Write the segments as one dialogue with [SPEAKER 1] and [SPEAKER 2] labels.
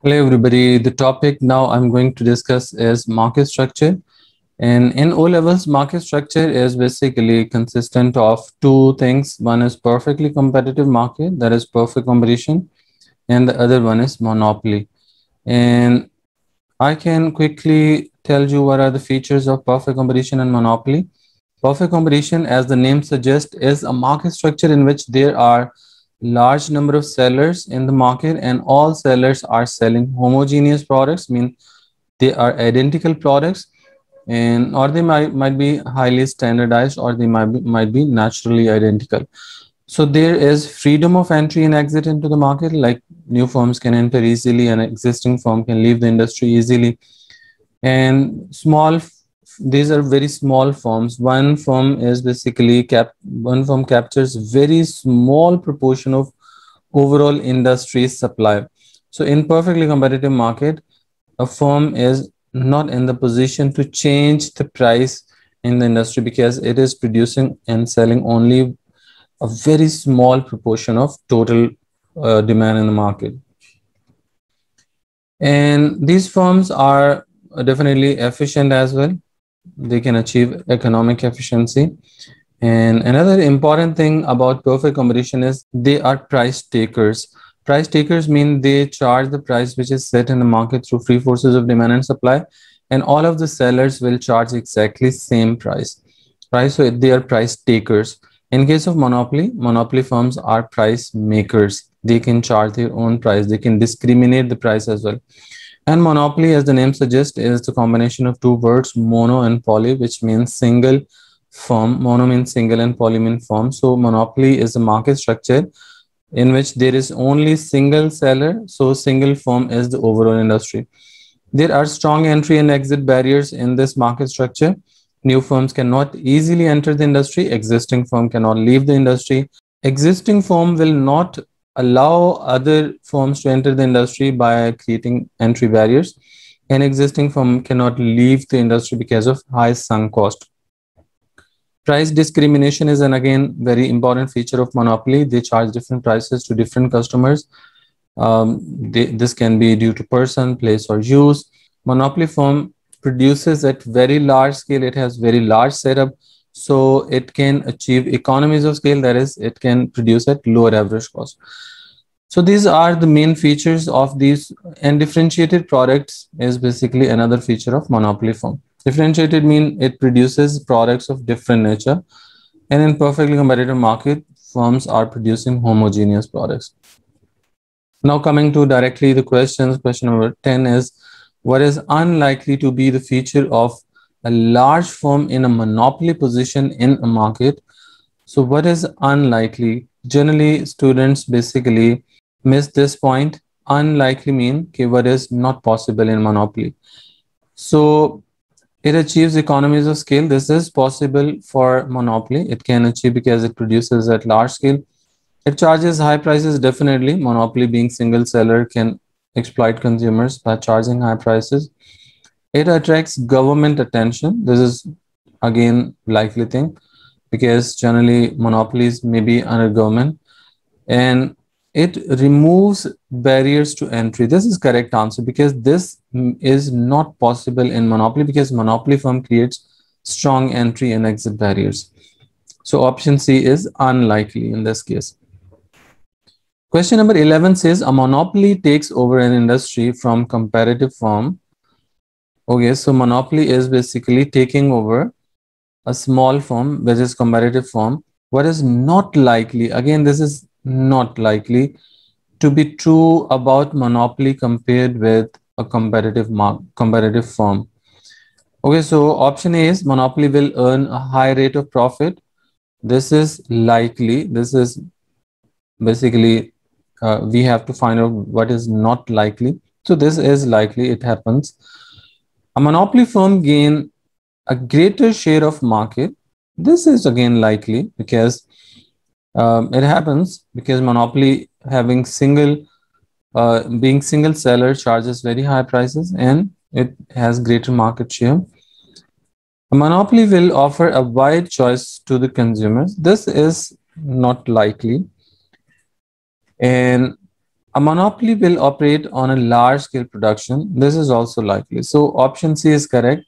[SPEAKER 1] Hello everybody. The topic now I'm going to discuss is market structure. And in O levels, market structure is basically consistent of two things. One is perfectly competitive market, that is perfect competition, and the other one is monopoly. And I can quickly tell you what are the features of perfect competition and monopoly. Perfect competition, as the name suggests, is a market structure in which there are large number of sellers in the market and all sellers are selling homogeneous products, mean they are identical products, and or they might be highly standardized, or they might be naturally identical. So there is freedom of entry and exit into the market, like new firms can enter easily and existing firm can leave the industry easily. And these are very small firms. One firm captures very small proportion of overall industry supply. So in perfectly competitive market, a firm is not in the position to change the price in the industry because it is producing and selling only a very small proportion of total demand in the market. And these firms are definitely efficient as well. They can achieve economic efficiency. And another important thing about perfect competition is they are price takers. Price takers mean they charge the price which is set in the market through free forces of demand and supply, and all of the sellers will charge exactly same price. Right? So they are price takers. In case of monopoly firms are price makers. They can charge their own price. They can discriminate the price as well. And monopoly, as the name suggests, is the combination of two words, mono and poly, which means single firm. Mono means single and poly means firm. So monopoly is a market structure in which there is only single seller. So single firm is the overall industry. There are strong entry and exit barriers in this market structure. New firms cannot easily enter the industry. Existing firm cannot leave the industry. Existing firm will not allow other firms to enter the industry by creating entry barriers. An existing firm cannot leave the industry because of high sunk cost. Price discrimination is an again very important feature of monopoly. They charge different prices to different customers. This can be due to person, place, or use. Monopoly firm produces at very large scale. It has very large setup, so it can achieve economies of scale. That is, it can produce at lower average cost. So these are the main features of these, and differentiated products is basically another feature of monopoly firm. Differentiated mean it produces products of different nature, and in perfectly competitive market, firms are producing homogeneous products. Now coming to directly the questions, question number 10 is, what is unlikely to be the feature of a large firm in a monopoly position in a market? So what is unlikely? Generally, students basically miss this point. Unlikely mean what is not possible in monopoly. So it achieves economies of scale. This is possible for monopoly. It can achieve because it produces at large scale. It charges high prices, definitely. Monopoly being single seller can exploit consumers by charging high prices. It attracts government attention. This is again likely thing because generally monopolies may be under government, and it removes barriers to entry. This is correct answer because this is not possible in monopoly because monopoly firm creates strong entry and exit barriers. So option C is unlikely in this case. Question number 11 says a monopoly takes over an industry from comparative firm. Okay, so monopoly is basically taking over a small firm, which is comparative firm. What is not likely? Again, this is not likely to be true about monopoly compared with a comparative firm. Okay, so option A is monopoly will earn a high rate of profit. This is likely. This is basically we have to find out what is not likely. So this is likely, it happens. A monopoly firm gain a greater share of market. This is again likely because it happens because monopoly having being single seller charges very high prices and it has greater market share. A monopoly will offer a wide choice to the consumers. This is not likely. And A monopoly will operate on a large scale production. This is also likely. So option C is correct.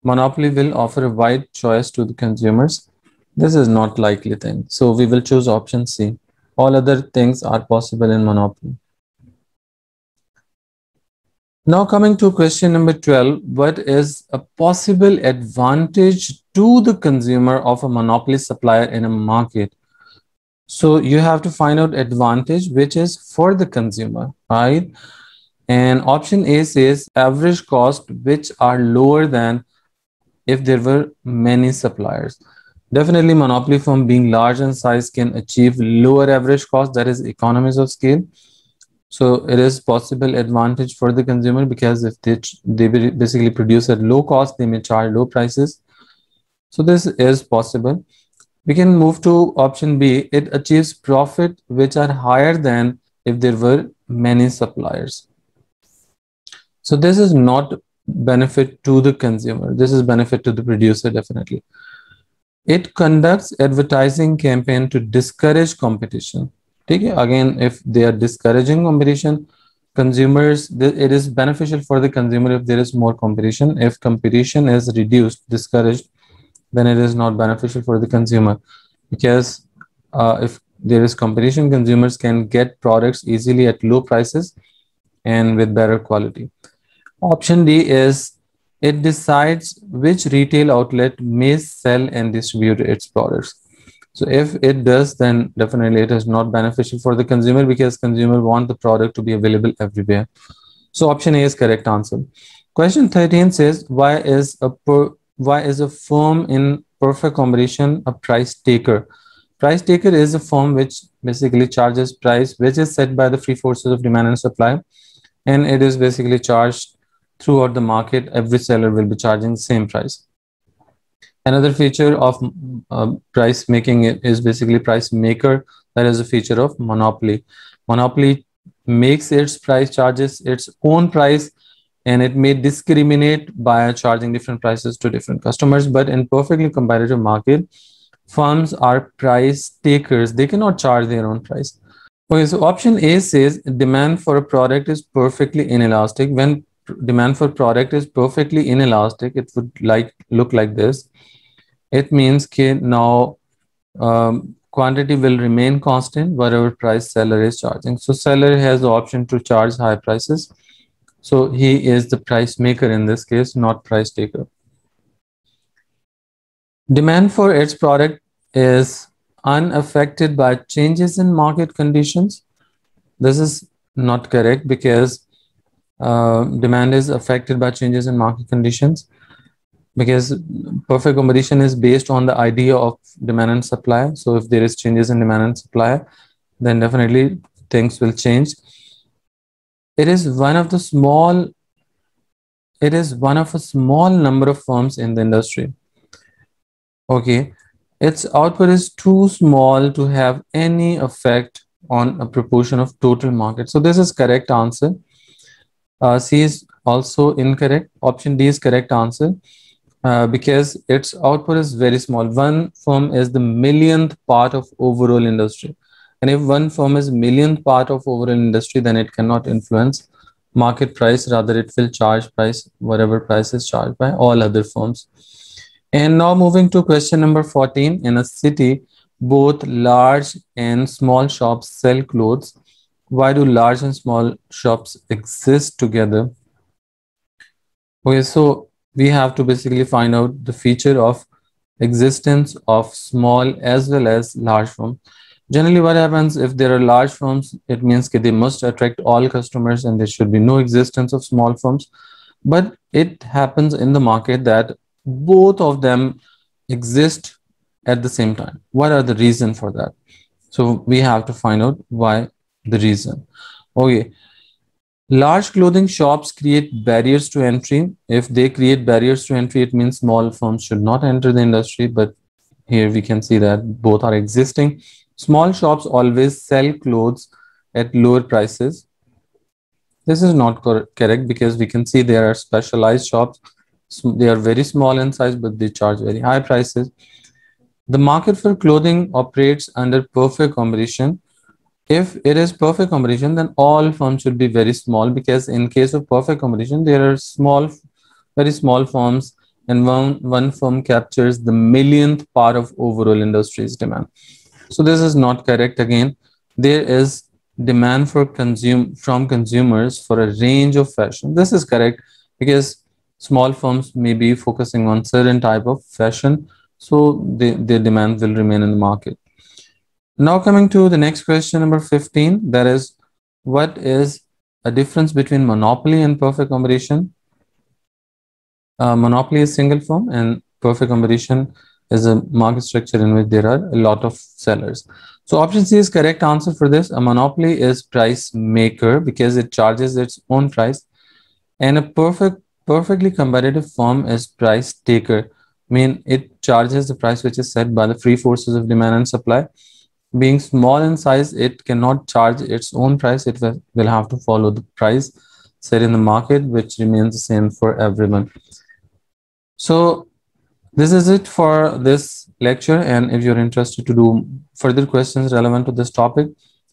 [SPEAKER 1] Monopoly will offer a wide choice to the consumers. This is not likely thing. So we will choose option C. All other things are possible in monopoly. Now coming to question number 12, what is a possible advantage to the consumer of a monopoly supplier in a market? So you have to find out advantage which is for the consumer, right? And option A says average cost which are lower than if there were many suppliers. Definitely monopoly firm being large in size can achieve lower average cost, that is economies of scale. So it is possible advantage for the consumer because if they basically produce at low cost, they may charge low prices. So this is possible. We can move to option B. It achieves profit which are higher than if there were many suppliers. So this is not benefit to the consumer. This is benefit to the producer definitely. It conducts advertising campaign to discourage competition. Okay? Again, if they are discouraging competition, consumers, it is beneficial for the consumer if there is more competition. If competition is reduced, discouraged, then it is not beneficial for the consumer because if there is competition, consumers can get products easily at low prices and with better quality. Option D is it decides which retail outlet may sell and distribute its products. So if it does, then definitely it is not beneficial for the consumer because consumer want the product to be available everywhere. So option A is correct answer. Question 13 says why is a firm in perfect combination a price taker? Price taker is a firm which basically charges price which is set by the free forces of demand and supply, and it is basically charged throughout the market. Every seller will be charging the same price. Another feature of price making is basically price maker. That is a feature of monopoly. Monopoly makes its price, charges its own price, and it may discriminate by charging different prices to different customers. But in perfectly competitive market, firms are price takers. They cannot charge their own price. Okay, so option A says demand for a product is perfectly inelastic. When demand for product is perfectly inelastic, it would look like this. It means that now quantity will remain constant whatever price seller is charging. So seller has the option to charge high prices. So he is the price maker in this case, not price taker. Demand for its product is unaffected by changes in market conditions. This is not correct because demand is affected by changes in market conditions, because perfect competition is based on the idea of demand and supply. So if there is changes in demand and supply, then definitely things will change. It is one of a small number of firms in the industry. Okay, its output is too small to have any effect on a proportion of total market. So this is correct answer. C is also incorrect. Option D is correct answer. Because its output is very small. One firm is the millionth part of overall industry. And if one firm is millionth part of overall industry, then it cannot influence market price. Rather, it will charge price, whatever price is charged by all other firms. And now moving to question number 14. In a city, both large and small shops sell clothes. Why do large and small shops exist together? Okay, so we have to basically find out the feature of existence of small as well as large firms. Generally, what happens if there are large firms, it means that they must attract all customers and there should be no existence of small firms. But it happens in the market that both of them exist at the same time. What are the reason for that? So we have to find out why the reason. Okay. Large clothing shops create barriers to entry. If they create barriers to entry, it means small firms should not enter the industry. But here we can see that both are existing. Small shops always sell clothes at lower prices. This is not correct because we can see there are specialized shops. They are very small in size, but they charge very high prices. The market for clothing operates under perfect competition. If it is perfect competition, then all firms should be very small, because in case of perfect competition, there are very small firms, and one firm captures the millionth part of overall industry's demand. So this is not correct. Again, there is demand from consumers for a range of fashion. This is correct, because small firms may be focusing on certain type of fashion, so their demand will remain in the market. Now coming to the next question, number 15, that is, what is a difference between monopoly and perfect competition? Monopoly is single firm, and perfect competition is a market structure in which there are a lot of sellers. So option C is correct answer for this. A monopoly is price maker because it charges its own price, and a perfectly competitive firm is price taker. I mean, it charges the price which is set by the free forces of demand and supply. Being small in size, it cannot charge its own price. It will have to follow the price set in the market, which remains the same for everyone. So this is it for this lecture. And if you're interested to do further questions relevant to this topic,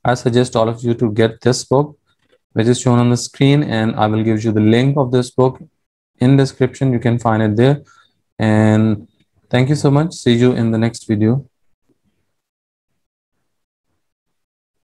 [SPEAKER 1] I suggest all of you to get this book, which is shown on the screen, and I will give you the link of this book in description. You can find it there. And thank you so much. See you in the next video.